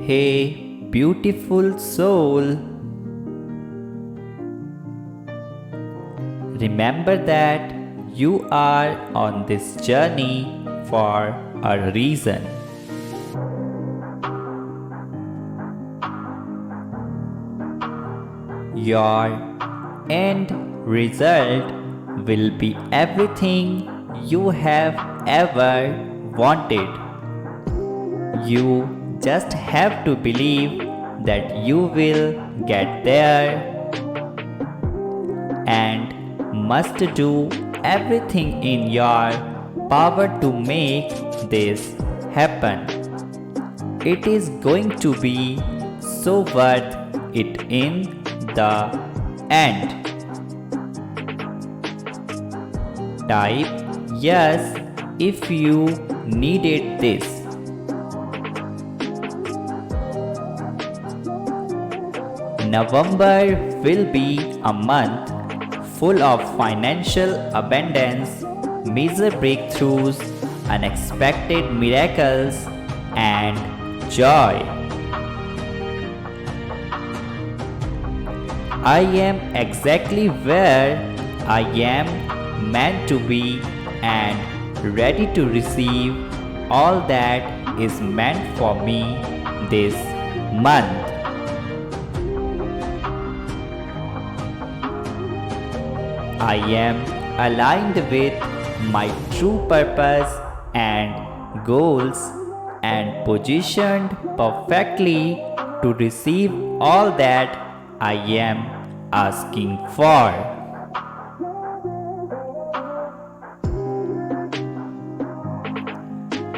Hey, beautiful soul. Remember that you are on this journey for a reason. Your end result will be everything you have ever wanted. You just have to believe that you will get there and must do everything in your power to make this happen. It is going to be so worth it in the end. Type yes if you needed this. November will be a month full of financial abundance, major breakthroughs, unexpected miracles, and joy. I am exactly where I am meant to be and ready to receive all that is meant for me this month. I am aligned with my true purpose and goals and positioned perfectly to receive all that I am asking for.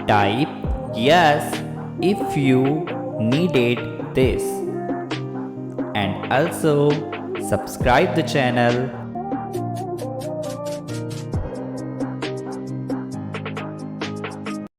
Type yes if you needed this, and also subscribe the channel